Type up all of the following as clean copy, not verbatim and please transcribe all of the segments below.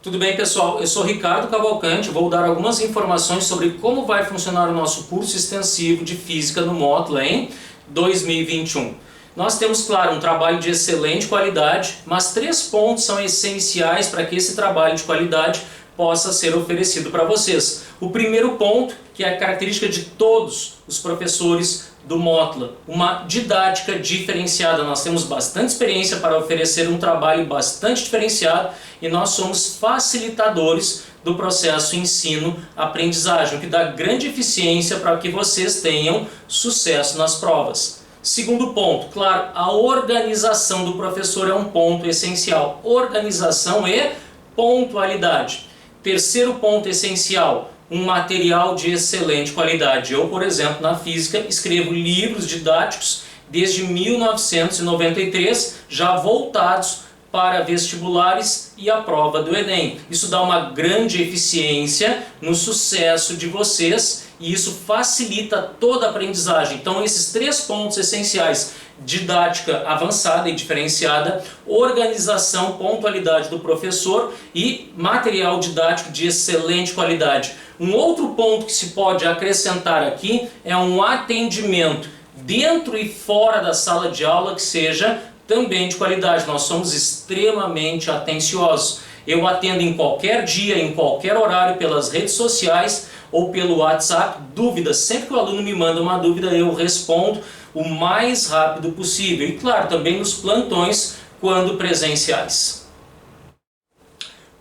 Tudo bem, pessoal? Eu sou Ricardo Cavalcante, vou dar algumas informações sobre como vai funcionar o nosso curso extensivo de Física no Mótla em 2021. Nós temos, claro, um trabalho de excelente qualidade, mas 3 pontos são essenciais para que esse trabalho de qualidade possa ser oferecido para vocês. O primeiro ponto, que é a característica de todos os professores do Mótla, uma didática diferenciada. Nós temos bastante experiência para oferecer um trabalho bastante diferenciado e nós somos facilitadores do processo ensino-aprendizagem, o que dá grande eficiência para que vocês tenham sucesso nas provas. Segundo ponto, claro, a organização do professor é um ponto essencial. Organização e pontualidade. Terceiro ponto essencial, um material de excelente qualidade. Eu, por exemplo, na física, escrevo livros didáticos desde 1993, já voltados para vestibulares e a prova do Enem. Isso dá uma grande eficiência no sucesso de vocês e isso facilita toda a aprendizagem. Então, esses 3 pontos essenciais: didática avançada e diferenciada, organização, pontualidade do professor e material didático de excelente qualidade. Um outro ponto que se pode acrescentar aqui é um atendimento dentro e fora da sala de aula que seja também de qualidade. Nós somos extremamente atenciosos. Eu atendo em qualquer dia, em qualquer horário, pelas redes sociais ou pelo WhatsApp. Dúvidas, sempre que o aluno me manda uma dúvida, eu respondo o mais rápido possível. E claro, também nos plantões, quando presenciais.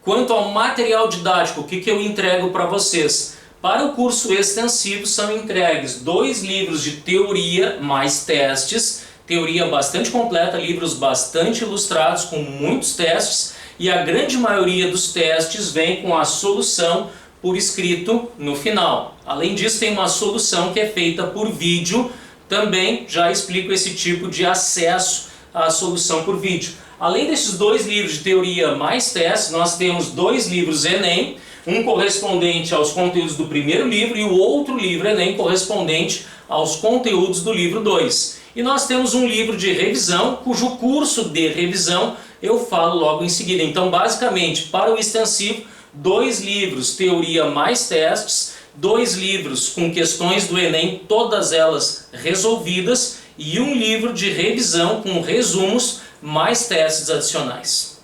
Quanto ao material didático, o que eu entrego para vocês? Para o curso extensivo são entregues 2 livros de teoria mais testes, teoria bastante completa, livros bastante ilustrados com muitos testes, e a grande maioria dos testes vem com a solução por escrito no final. Além disso, tem uma solução que é feita por vídeo. Também já explico esse tipo de acesso à solução por vídeo. Além desses 2 livros de teoria mais testes, nós temos 2 livros Enem, um correspondente aos conteúdos do primeiro livro e o outro livro Enem correspondente aos conteúdos do livro 2. E nós temos um livro de revisão, cujo curso de revisão eu falo logo em seguida. Então, basicamente, para o extensivo, 2 livros, teoria mais testes, 2 livros com questões do Enem, todas elas resolvidas, e um livro de revisão com resumos mais testes adicionais.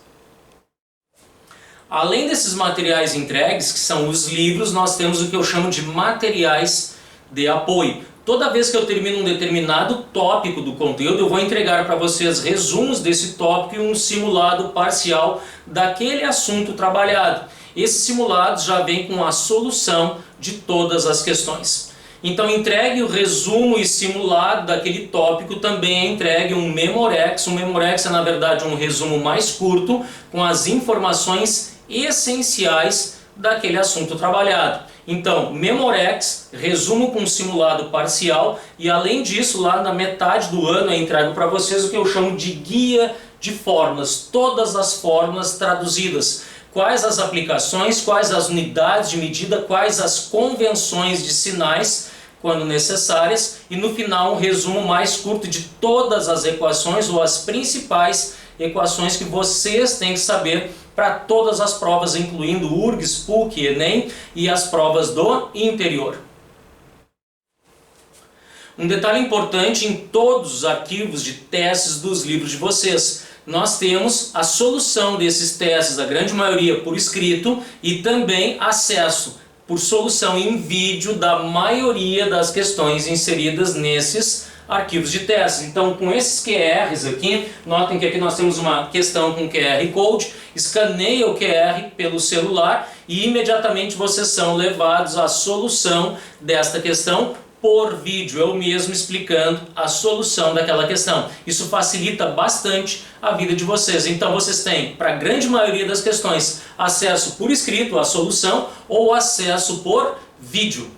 Além desses materiais entregues, que são os livros, nós temos o que eu chamo de materiais de apoio. Toda vez que eu termino um determinado tópico do conteúdo, eu vou entregar para vocês resumos desse tópico e um simulado parcial daquele assunto trabalhado. Esses simulados já vêm com a solução de todas as questões. Então, entregue o resumo e simulado daquele tópico, também é entregue um Memorex. Um Memorex é, na verdade, um resumo mais curto com as informações essenciais daquele assunto trabalhado. Então, Memorex, resumo com simulado parcial, e além disso, lá na metade do ano eu entrego para vocês o que eu chamo de guia de fórmulas, todas as fórmulas traduzidas. Quais as aplicações, quais as unidades de medida, quais as convenções de sinais, quando necessárias, e no final um resumo mais curto de todas as equações ou as principais equações que vocês têm que saber para todas as provas, incluindo URGS, PUC, Enem e as provas do interior. Um detalhe importante: em todos os arquivos de testes dos livros de vocês, nós temos a solução desses testes, a grande maioria por escrito, e também acesso por solução em vídeo da maioria das questões inseridas nesses arquivos de testes. Então, com esses QRs aqui, notem que aqui nós temos uma questão com QR Code, escaneia o QR pelo celular e imediatamente vocês são levados à solução desta questão por vídeo, eu mesmo explicando a solução daquela questão. Isso facilita bastante a vida de vocês. Então vocês têm, para a grande maioria das questões, acesso por escrito à solução ou acesso por vídeo.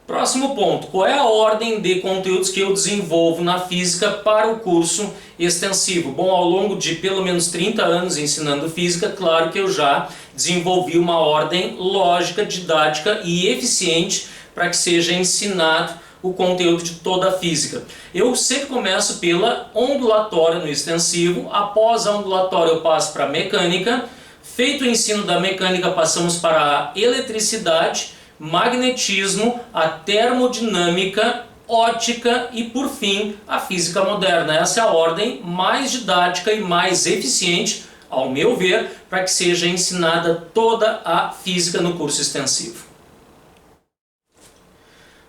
Próximo ponto: qual é a ordem de conteúdos que eu desenvolvo na física para o curso extensivo? Bom, ao longo de pelo menos 30 anos ensinando física, claro que eu já desenvolvi uma ordem lógica, didática e eficiente para que seja ensinado o conteúdo de toda a física. Eu sempre começo pela ondulatória no extensivo, após a ondulatória eu passo para a mecânica, feito o ensino da mecânica passamos para a eletricidade, magnetismo, a termodinâmica, ótica e, por fim, a física moderna. Essa é a ordem mais didática e mais eficiente, ao meu ver, para que seja ensinada toda a física no curso extensivo.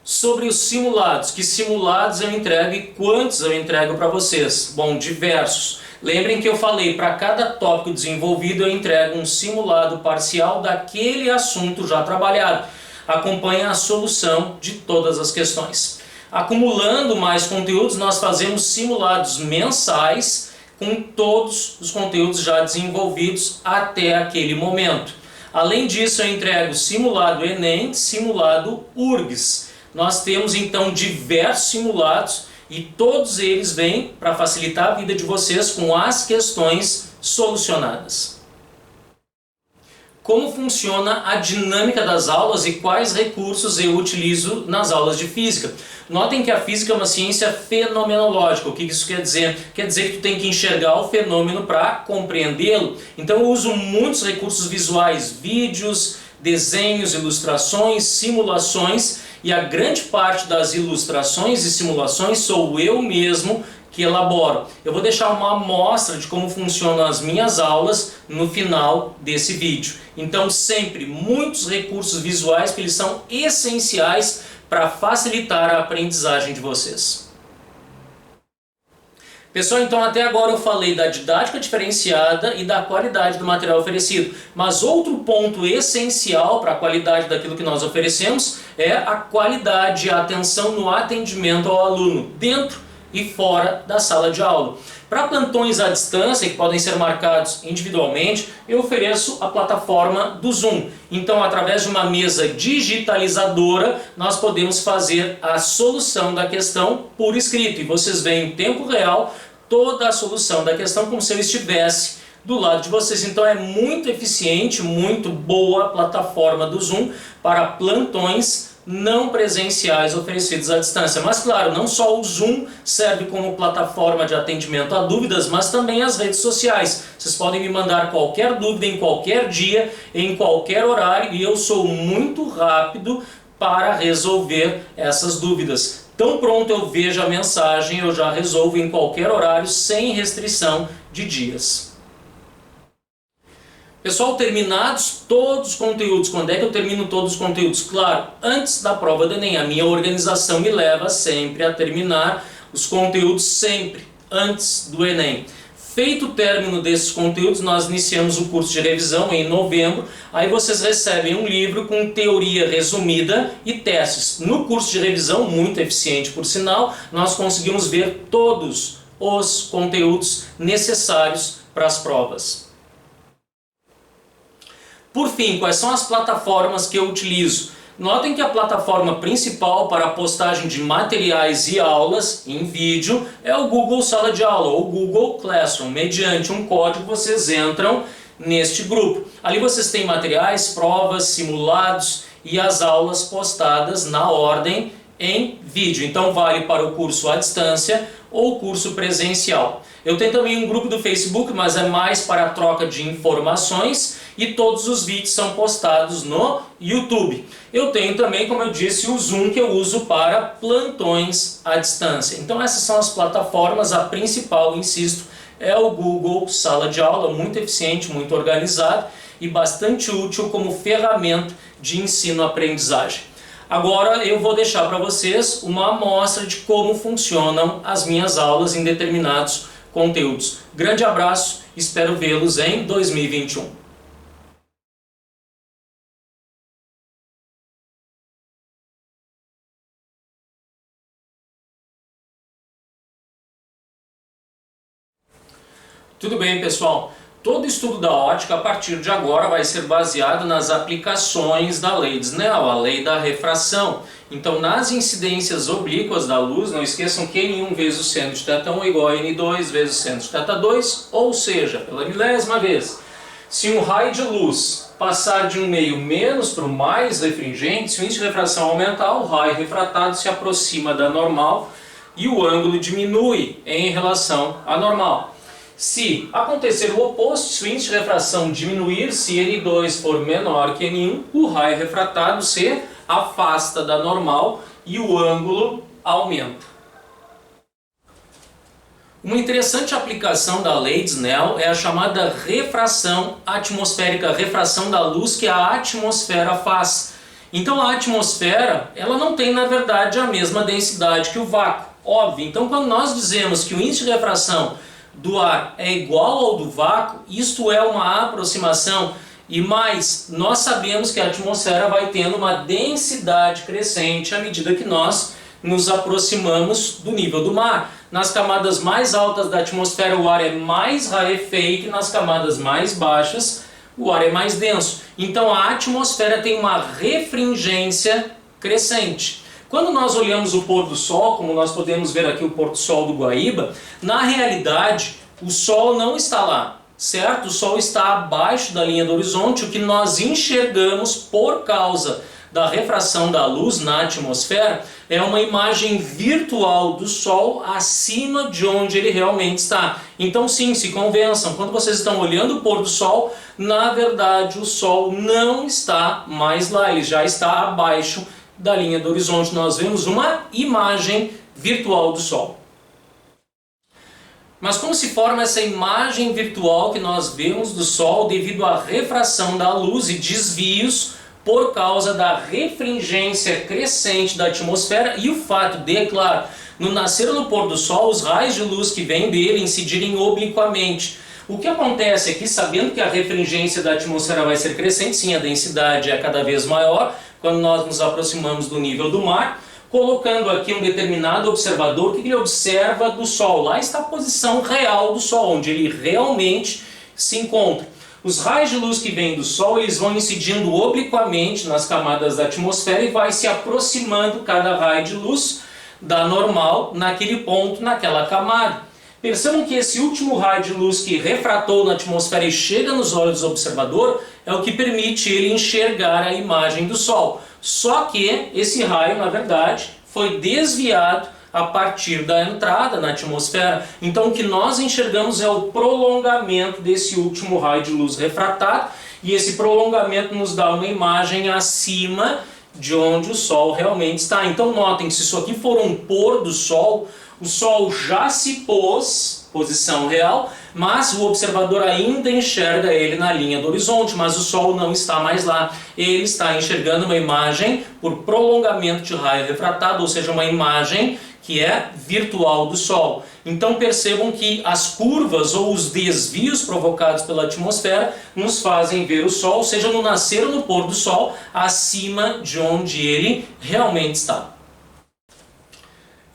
Sobre os simulados, que simulados eu entrego e quantos eu entrego para vocês? Bom, diversos. Lembrem que eu falei, para cada tópico desenvolvido eu entrego um simulado parcial daquele assunto já trabalhado. Acompanhe a solução de todas as questões. Acumulando mais conteúdos, nós fazemos simulados mensais com todos os conteúdos já desenvolvidos até aquele momento. Além disso, eu entrego simulado Enem, simulado URGS. Nós temos então diversos simulados e todos eles vêm para facilitar a vida de vocês com as questões solucionadas. Como funciona a dinâmica das aulas e quais recursos eu utilizo nas aulas de física? Notem que a física é uma ciência fenomenológica. O que isso quer dizer? Quer dizer que tu tem que enxergar o fenômeno para compreendê-lo. Então eu uso muitos recursos visuais, vídeos, desenhos, ilustrações, simulações, e a grande parte das ilustrações e simulações sou eu mesmo que elaboro. Eu vou deixar uma amostra de como funcionam as minhas aulas no final desse vídeo. Então sempre muitos recursos visuais que eles são essenciais para facilitar a aprendizagem de vocês. Pessoal, então até agora eu falei da didática diferenciada e da qualidade do material oferecido. Mas outro ponto essencial para a qualidade daquilo que nós oferecemos é a qualidade e a atenção no atendimento ao aluno, dentro e fora da sala de aula. Para plantões à distância, que podem ser marcados individualmente, eu ofereço a plataforma do Zoom. Então, através de uma mesa digitalizadora, nós podemos fazer a solução da questão por escrito. E vocês veem em tempo real toda a solução da questão como se eu estivesse do lado de vocês. Então é muito eficiente, muito boa a plataforma do Zoom para plantões não presenciais oferecidos à distância. Mas claro, não só o Zoom serve como plataforma de atendimento a dúvidas, mas também as redes sociais. Vocês podem me mandar qualquer dúvida em qualquer dia, em qualquer horário, e eu sou muito rápido para resolver essas dúvidas. Tão pronto eu vejo a mensagem, eu já resolvo em qualquer horário, sem restrição de dias. Pessoal, terminados todos os conteúdos, quando é que eu termino todos os conteúdos? Claro, antes da prova do Enem. A minha organização me leva sempre a terminar os conteúdos sempre antes do Enem. Feito o término desses conteúdos, nós iniciamos o curso de revisão em novembro. Aí vocês recebem um livro com teoria resumida e testes. No curso de revisão, muito eficiente por sinal, nós conseguimos ver todos os conteúdos necessários para as provas. Por fim, quais são as plataformas que eu utilizo? Notem que a plataforma principal para a postagem de materiais e aulas em vídeo é o Google Sala de Aula ou Google Classroom. Mediante um código vocês entram neste grupo. Ali vocês têm materiais, provas, simulados e as aulas postadas na ordem em vídeo. Então vale para o curso à distância ou o curso presencial. Eu tenho também um grupo do Facebook, mas é mais para a troca de informações, e todos os vídeos são postados no YouTube. Eu tenho também, como eu disse, o Zoom, que eu uso para plantões à distância. Então essas são as plataformas. A principal, insisto, é o Google Sala de Aula, muito eficiente, muito organizado e bastante útil como ferramenta de ensino-aprendizagem. Agora eu vou deixar para vocês uma amostra de como funcionam as minhas aulas em determinados conteúdos. Grande abraço, espero vê-los em 2021. Tudo bem, pessoal? Todo estudo da ótica, a partir de agora, vai ser baseado nas aplicações da lei de Snell, a lei da refração. Então, nas incidências oblíquas da luz, não esqueçam que N1 vezes o seno de θ1 é igual a N2 vezes o seno de θ2, ou seja, pela milésima vez, se um raio de luz passar de um meio menos para o mais refringente, se o índice de refração aumentar, o raio refratado se aproxima da normal e o ângulo diminui em relação à normal. Se acontecer o oposto, se o índice de refração diminuir, se N2 for menor que N1, o raio refratado se afasta da normal e o ângulo aumenta. Uma interessante aplicação da lei de Snell é a chamada refração atmosférica, refração da luz que a atmosfera faz. Então a atmosfera, ela não tem na verdade a mesma densidade que o vácuo, óbvio. Então quando nós dizemos que o índice de refração do ar é igual ao do vácuo, isto é uma aproximação. E mais, nós sabemos que a atmosfera vai tendo uma densidade crescente à medida que nós nos aproximamos do nível do mar. Nas camadas mais altas da atmosfera o ar é mais rarefeito e nas camadas mais baixas o ar é mais denso. Então a atmosfera tem uma refringência crescente. Quando nós olhamos o pôr do sol, como nós podemos ver aqui o pôr do sol do Guaíba, na realidade o sol não está lá, certo? O sol está abaixo da linha do horizonte. O que nós enxergamos por causa da refração da luz na atmosfera é uma imagem virtual do Sol acima de onde ele realmente está. Então sim, se convençam, quando vocês estão olhando o pôr do Sol, na verdade o Sol não está mais lá, ele já está abaixo da linha do horizonte. Nós vemos uma imagem virtual do Sol. Mas como se forma essa imagem virtual que nós vemos do Sol devido à refração da luz e desvios por causa da refringência crescente da atmosfera e o fato de, claro, no nascer ou no pôr do sol, os raios de luz que vêm dele incidirem obliquamente. O que acontece aqui, sabendo que a refringência da atmosfera vai ser crescente, sim, a densidade é cada vez maior quando nós nos aproximamos do nível do mar, colocando aqui um determinado observador, o que ele observa do Sol? Lá está a posição real do Sol, onde ele realmente se encontra. Os raios de luz que vêm do Sol, eles vão incidindo obliquamente nas camadas da atmosfera e vai se aproximando cada raio de luz da normal naquele ponto, naquela camada. Percebam que esse último raio de luz que refratou na atmosfera e chega nos olhos do observador é o que permite ele enxergar a imagem do Sol. Só que esse raio, na verdade, foi desviado a partir da entrada na atmosfera. Então o que nós enxergamos é o prolongamento desse último raio de luz refratado, e esse prolongamento nos dá uma imagem acima de onde o Sol realmente está. Então notem que se isso aqui for um pôr do Sol, o Sol já se pôs, posição real, mas o observador ainda enxerga ele na linha do horizonte, mas o Sol não está mais lá. Ele está enxergando uma imagem por prolongamento de raio refratado, ou seja, uma imagem que é virtual do Sol. Então percebam que as curvas ou os desvios provocados pela atmosfera nos fazem ver o Sol, seja no nascer ou no pôr do Sol, acima de onde ele realmente está.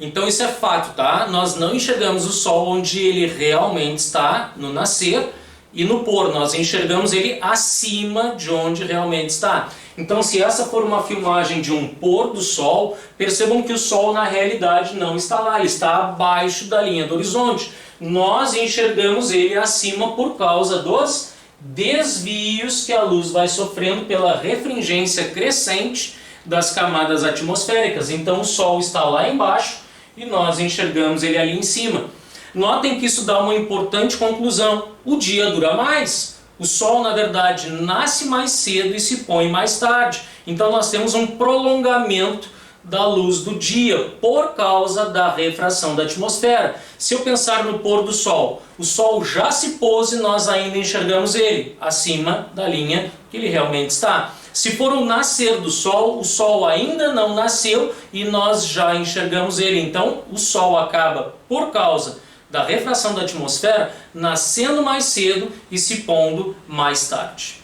Então isso é fato, tá? Nós não enxergamos o Sol onde ele realmente está no nascer e no pôr, nós enxergamos ele acima de onde realmente está. Então se essa for uma filmagem de um pôr do Sol, percebam que o Sol na realidade não está lá, ele está abaixo da linha do horizonte. Nós enxergamos ele acima por causa dos desvios que a luz vai sofrendo pela refringência crescente das camadas atmosféricas. Então o Sol está lá embaixo e nós enxergamos ele ali em cima. Notem que isso dá uma importante conclusão: o dia dura mais. O Sol, na verdade, nasce mais cedo e se põe mais tarde. Então nós temos um prolongamento da luz do dia por causa da refração da atmosfera. Se eu pensar no pôr do Sol, o Sol já se pôs e nós ainda enxergamos ele acima da linha que ele realmente está. Se for o nascer do Sol, o Sol ainda não nasceu e nós já enxergamos ele. Então o Sol acaba, por causa da refração da atmosfera, nascendo mais cedo e se pondo mais tarde.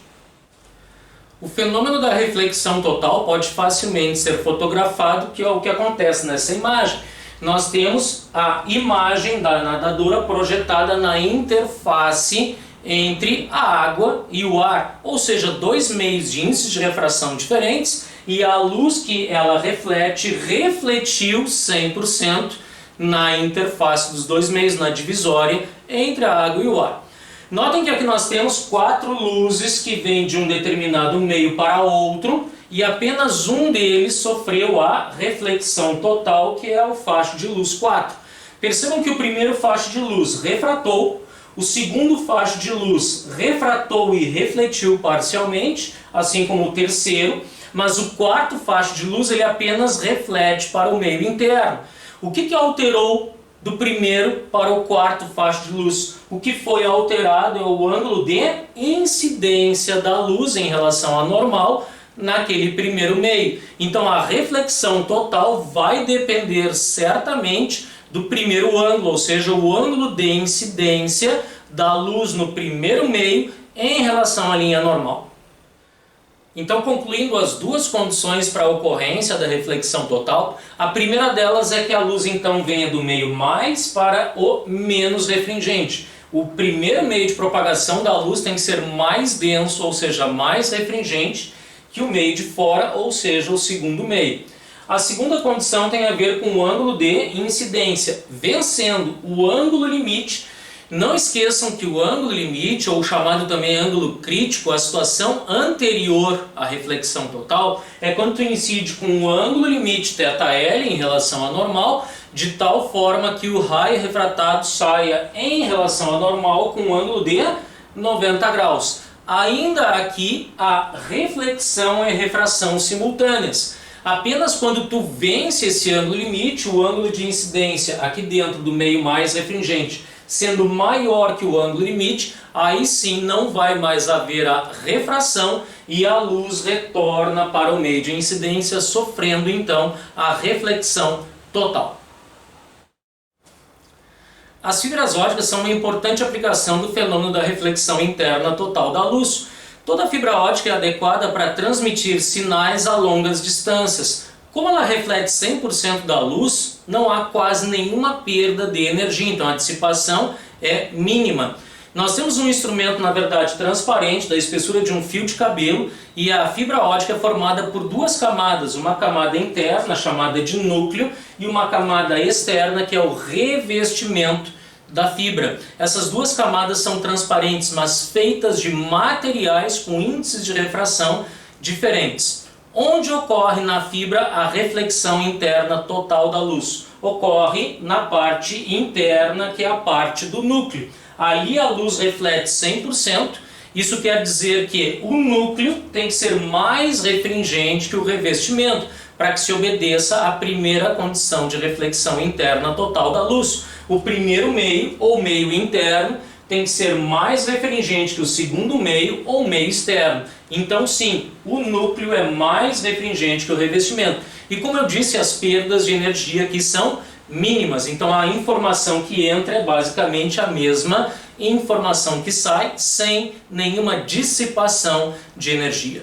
O fenômeno da reflexão total pode facilmente ser fotografado, que é o que acontece nessa imagem. Nós temos a imagem da nadadora projetada na interface entre a água e o ar, ou seja, dois meios de índices de refração diferentes, e a luz que ela reflete refletiu 100% na interface dos dois meios, na divisória entre a água e o ar. Notem que aqui nós temos 4 luzes que vêm de um determinado meio para outro e apenas um deles sofreu a reflexão total, que é o facho de luz 4. Percebam que o primeiro facho de luz refratou, o segundo facho de luz refratou e refletiu parcialmente, assim como o terceiro, mas o quarto facho de luz ele apenas reflete para o meio interno. O que alterou do primeiro para o quarto facho de luz? O que foi alterado é o ângulo de incidência da luz em relação à normal naquele primeiro meio. Então a reflexão total vai depender certamente do primeiro ângulo, ou seja, o ângulo de incidência da luz no primeiro meio em relação à linha normal. Então, concluindo as duas condições para a ocorrência da reflexão total, a primeira delas é que a luz então venha do meio mais para o menos refringente. O primeiro meio de propagação da luz tem que ser mais denso, ou seja, mais refringente, que o meio de fora, ou seja, o segundo meio. A segunda condição tem a ver com o ângulo de incidência, vencendo o ângulo limite. Não esqueçam que o ângulo limite, ou chamado também ângulo crítico, a situação anterior à reflexão total, é quando tu incide com o ângulo limite θL em relação à normal, de tal forma que o raio refratado saia em relação à normal com um ângulo de 90 graus. Ainda aqui, a reflexão e refração simultâneas. Apenas quando tu vence esse ângulo limite, o ângulo de incidência aqui dentro do meio mais refringente, sendo maior que o ângulo limite, aí sim não vai mais haver a refração e a luz retorna para o meio de incidência, sofrendo então a reflexão total. As fibras óticas são uma importante aplicação do fenômeno da reflexão interna total da luz. Toda fibra ótica é adequada para transmitir sinais a longas distâncias. Como ela reflete 100% da luz, não há quase nenhuma perda de energia, então a dissipação é mínima. Nós temos um instrumento, na verdade, transparente, da espessura de um fio de cabelo, e a fibra ótica é formada por duas camadas, uma camada interna, chamada de núcleo, e uma camada externa, que é o revestimento da fibra. Essas duas camadas são transparentes, mas feitas de materiais com índices de refração diferentes. Onde ocorre na fibra a reflexão interna total da luz? Ocorre na parte interna, que é a parte do núcleo. Ali a luz reflete 100%, isso quer dizer que o núcleo tem que ser mais refringente que o revestimento, para que se obedeça à primeira condição de reflexão interna total da luz. O primeiro meio, ou meio interno, tem que ser mais refringente que o segundo meio, ou meio externo. Então sim, o núcleo é mais refringente que o revestimento. E como eu disse, as perdas de energia aqui são mínimas. Então a informação que entra é basicamente a mesma informação que sai, sem nenhuma dissipação de energia.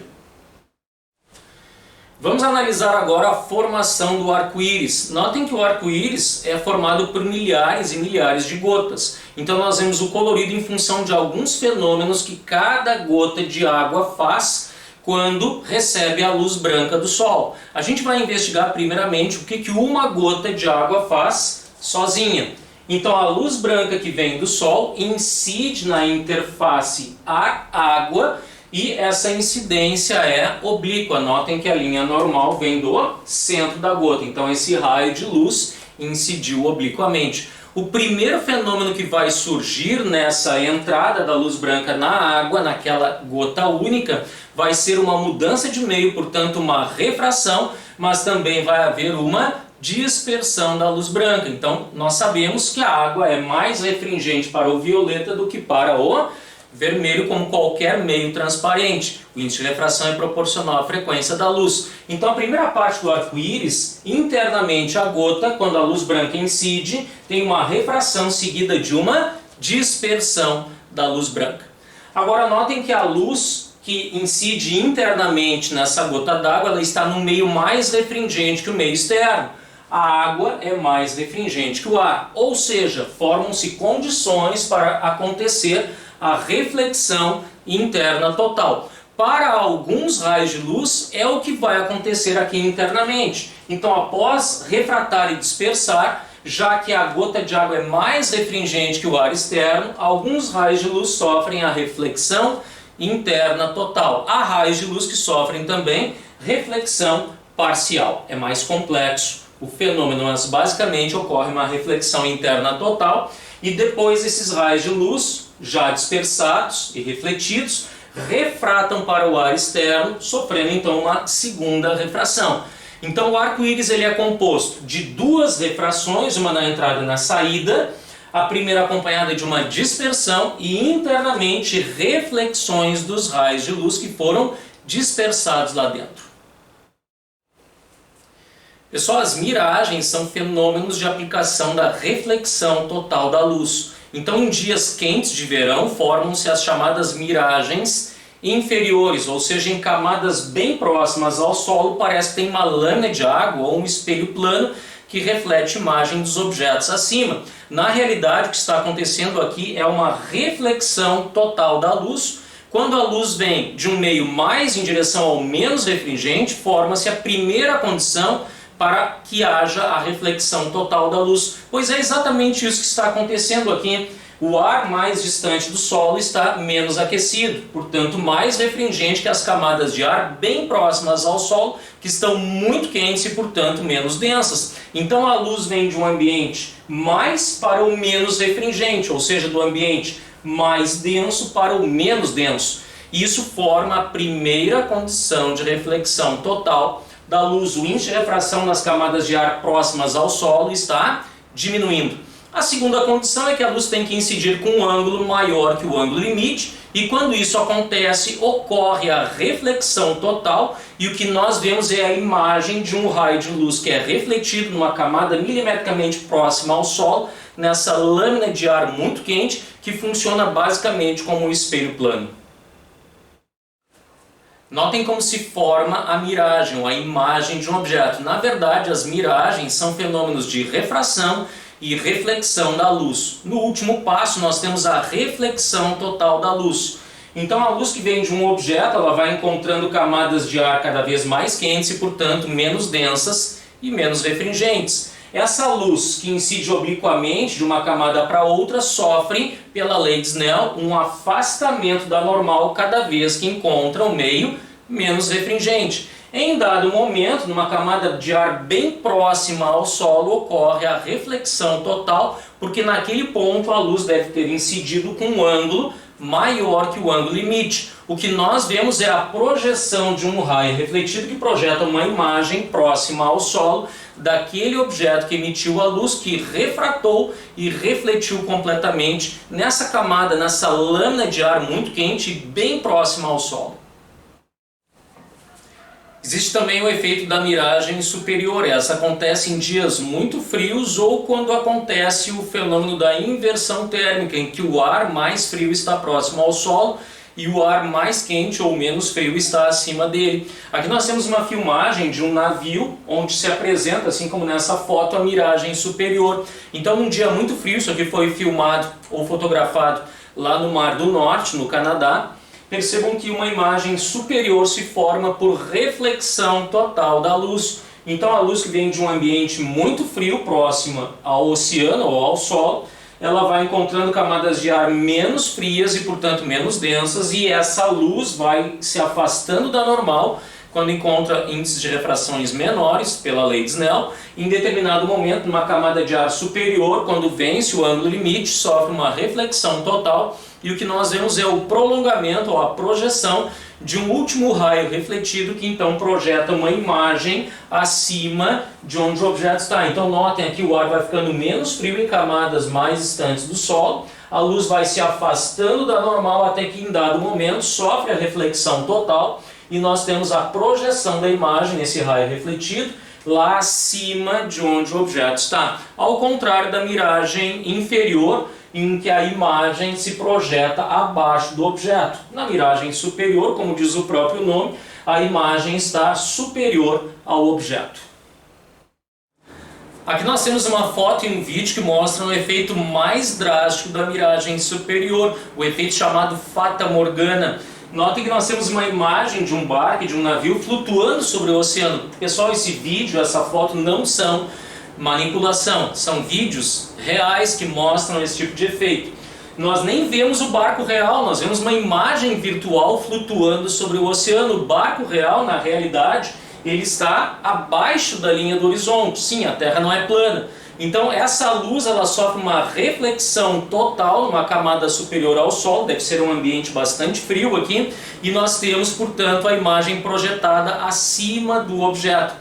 Vamos analisar agora a formação do arco-íris. Notem que o arco-íris é formado por milhares e milhares de gotas. Então nós vemos o colorido em função de alguns fenômenos que cada gota de água faz quando recebe a luz branca do Sol. A gente vai investigar primeiramente o que uma gota de água faz sozinha. Então a luz branca que vem do Sol incide na interface ar-água, e essa incidência é oblíqua. Notem que a linha normal vem do centro da gota. Então esse raio de luz incidiu obliquamente. O primeiro fenômeno que vai surgir nessa entrada da luz branca na água, naquela gota única, vai ser uma mudança de meio, portanto uma refração, mas também vai haver uma dispersão da luz branca. Então nós sabemos que a água é mais refringente para o violeta do que para o vermelho, como qualquer meio transparente. O índice de refração é proporcional à frequência da luz. Então a primeira parte do arco-íris, internamente a gota, quando a luz branca incide, tem uma refração seguida de uma dispersão da luz branca. Agora notem que a luz que incide internamente nessa gota d'água, ela está no meio mais refringente que o meio externo. A água é mais refringente que o ar, ou seja, formam-se condições para acontecer a reflexão interna total. Para alguns raios de luz é o que vai acontecer aqui internamente. Então após refratar e dispersar, já que a gota de água é mais refringente que o ar externo, alguns raios de luz sofrem a reflexão interna total. Há raios de luz que sofrem também reflexão parcial. É mais complexo o fenômeno, mas basicamente ocorre uma reflexão interna total e depois esses raios de luz, já dispersados e refletidos, refratam para o ar externo, sofrendo então uma segunda refração. Então o arco-íris ele é composto de duas refrações, uma na entrada e na saída, a primeira acompanhada de uma dispersão e internamente reflexões dos raios de luz que foram dispersados lá dentro. Pessoal, as miragens são fenômenos de aplicação da reflexão total da luz. Então, em dias quentes de verão, formam-se as chamadas miragens inferiores, ou seja, em camadas bem próximas ao solo, parece que tem uma lâmina de água ou um espelho plano que reflete a imagem dos objetos acima. Na realidade, o que está acontecendo aqui é uma reflexão total da luz. Quando a luz vem de um meio mais em direção ao menos refringente, forma-se a primeira condição para que haja a reflexão total da luz. Pois é exatamente isso que está acontecendo aqui. O ar mais distante do solo está menos aquecido, portanto mais refringente que as camadas de ar bem próximas ao solo, que estão muito quentes e portanto menos densas. Então a luz vem de um ambiente mais para o menos refringente, ou seja, do ambiente mais denso para o menos denso. Isso forma a primeira condição de reflexão total da luz. O índice de refração nas camadas de ar próximas ao solo está diminuindo. A segunda condição é que a luz tem que incidir com um ângulo maior que o ângulo limite, e quando isso acontece, ocorre a reflexão total, e o que nós vemos é a imagem de um raio de luz que é refletido numa camada milimetricamente próxima ao solo, nessa lâmina de ar muito quente, que funciona basicamente como um espelho plano. Notem como se forma a miragem, ou a imagem de um objeto. Na verdade, as miragens são fenômenos de refração e reflexão da luz. No último passo, nós temos a reflexão total da luz. Então, a luz que vem de um objeto, ela vai encontrando camadas de ar cada vez mais quentes e, portanto, menos densas e menos refringentes. Essa luz que incide obliquamente de uma camada para outra sofre, pela lei de Snell, um afastamento da normal cada vez que encontra um meio menos refringente. Em dado momento, numa camada de ar bem próxima ao solo, ocorre a reflexão total, porque naquele ponto a luz deve ter incidido com um ângulo maior que o ângulo limite. O que nós vemos é a projeção de um raio refletido que projeta uma imagem próxima ao solo daquele objeto que emitiu a luz, que refratou e refletiu completamente nessa camada, nessa lâmina de ar muito quente bem próxima ao solo. Existe também o efeito da miragem superior. Essa acontece em dias muito frios ou quando acontece o fenômeno da inversão térmica, em que o ar mais frio está próximo ao solo e o ar mais quente ou menos frio está acima dele. Aqui nós temos uma filmagem de um navio onde se apresenta, assim como nessa foto, a miragem superior. Então, num dia muito frio, isso aqui foi filmado ou fotografado lá no Mar do Norte, no Canadá. Percebam que uma imagem superior se forma por reflexão total da luz. Então a luz que vem de um ambiente muito frio, próxima ao oceano ou ao solo, ela vai encontrando camadas de ar menos frias e, portanto, menos densas, e essa luz vai se afastando da normal quando encontra índices de refrações menores, pela lei de Snell. Em determinado momento, numa camada de ar superior, quando vence o ângulo limite, sofre uma reflexão total, e o que nós vemos é o prolongamento ou a projeção de um último raio refletido que então projeta uma imagem acima de onde o objeto está. Então notem aqui, o ar vai ficando menos frio em camadas mais distantes do solo, a luz vai se afastando da normal até que em dado momento sofre a reflexão total e nós temos a projeção da imagem, esse raio refletido, lá acima de onde o objeto está. Ao contrário da miragem inferior, em que a imagem se projeta abaixo do objeto. Na miragem superior, como diz o próprio nome, a imagem está superior ao objeto. Aqui nós temos uma foto e um vídeo que mostram o efeito mais drástico da miragem superior, o efeito chamado Fata Morgana. Notem que nós temos uma imagem de um barco, de um navio flutuando sobre o oceano. Pessoal, esse vídeo, essa foto não são manipulação. São vídeos reais que mostram esse tipo de efeito. Nós nem vemos o barco real, nós vemos uma imagem virtual flutuando sobre o oceano. O barco real, na realidade, ele está abaixo da linha do horizonte. Sim, a Terra não é plana. Então essa luz ela sofre uma reflexão total numa camada superior ao Sol, deve ser um ambiente bastante frio aqui, e nós temos, portanto, a imagem projetada acima do objeto.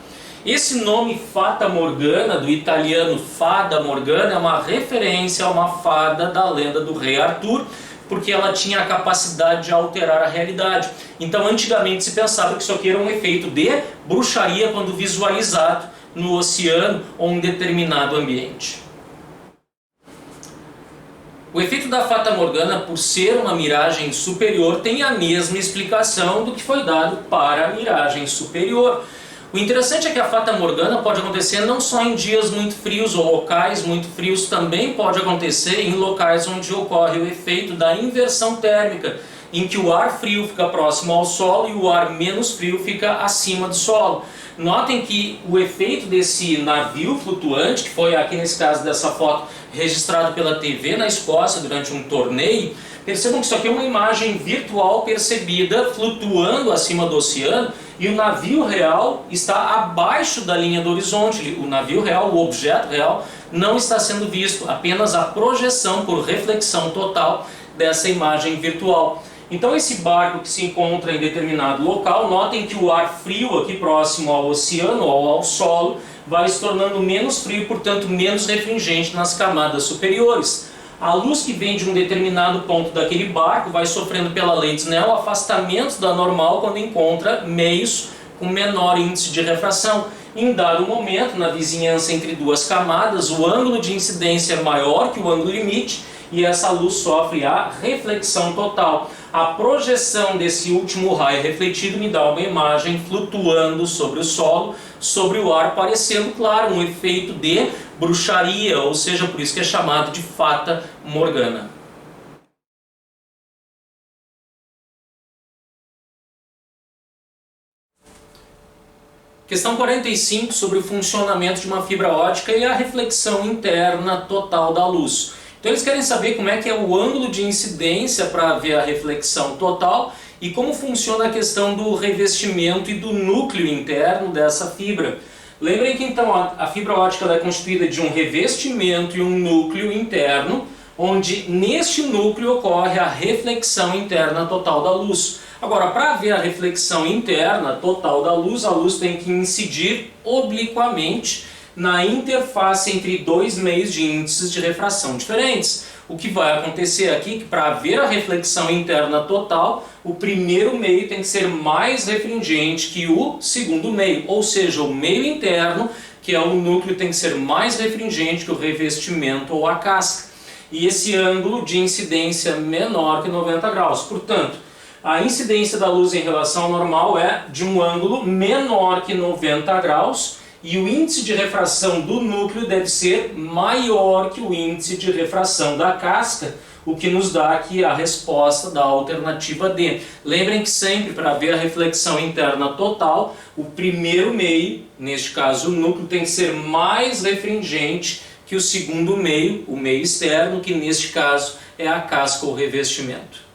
Esse nome Fata Morgana, do italiano Fada Morgana, é uma referência a uma fada da lenda do rei Arthur, porque ela tinha a capacidade de alterar a realidade. Então antigamente se pensava que isso aqui era um efeito de bruxaria quando visualizado no oceano ou em determinado ambiente. O efeito da Fata Morgana, por ser uma miragem superior, tem a mesma explicação do que foi dado para a miragem superior. O interessante é que a Fata Morgana pode acontecer não só em dias muito frios ou locais muito frios, também pode acontecer em locais onde ocorre o efeito da inversão térmica, em que o ar frio fica próximo ao solo e o ar menos frio fica acima do solo. Notem que o efeito desse navio flutuante, que foi aqui nesse caso dessa foto registrado pela TV na Escócia durante um torneio, percebam que isso aqui é uma imagem virtual percebida flutuando acima do oceano e o navio real está abaixo da linha do horizonte. O navio real, o objeto real, não está sendo visto, apenas a projeção por reflexão total dessa imagem virtual. Então esse barco que se encontra em determinado local, notem que o ar frio aqui próximo ao oceano ou ao solo vai se tornando menos frio, portanto menos refringente nas camadas superiores. A luz que vem de um determinado ponto daquele barco vai sofrendo pela lei de Snell afastamentos da normal quando encontra meios com menor índice de refração. Em dado momento, na vizinhança entre duas camadas, o ângulo de incidência é maior que o ângulo limite e essa luz sofre a reflexão total. A projeção desse último raio refletido me dá uma imagem flutuando sobre o solo, sobre o ar, parecendo, claro, um efeito de bruxaria, ou seja, por isso que é chamado de Fata Morgana. Questão 45 sobre o funcionamento de uma fibra ótica e a reflexão interna total da luz. Então eles querem saber como é que é o ângulo de incidência para ver a reflexão total e como funciona a questão do revestimento e do núcleo interno dessa fibra. Lembrem que então a fibra ótica ela é constituída de um revestimento e um núcleo interno, onde neste núcleo ocorre a reflexão interna total da luz. Agora, para ver a reflexão interna total da luz, a luz tem que incidir obliquamente na interface entre dois meios de índices de refração diferentes. O que vai acontecer aqui é que para ver a reflexão interna total, o primeiro meio tem que ser mais refringente que o segundo meio, ou seja, o meio interno, que é o núcleo, tem que ser mais refringente que o revestimento ou a casca. E esse ângulo de incidência menor que 90 graus. Portanto, a incidência da luz em relação ao normal é de um ângulo menor que 90 graus e o índice de refração do núcleo deve ser maior que o índice de refração da casca, o que nos dá aqui a resposta da alternativa D. Lembrem que sempre para ver a reflexão interna total, o primeiro meio, neste caso o núcleo, tem que ser mais refringente que o segundo meio, o meio externo, que neste caso é a casca ou revestimento.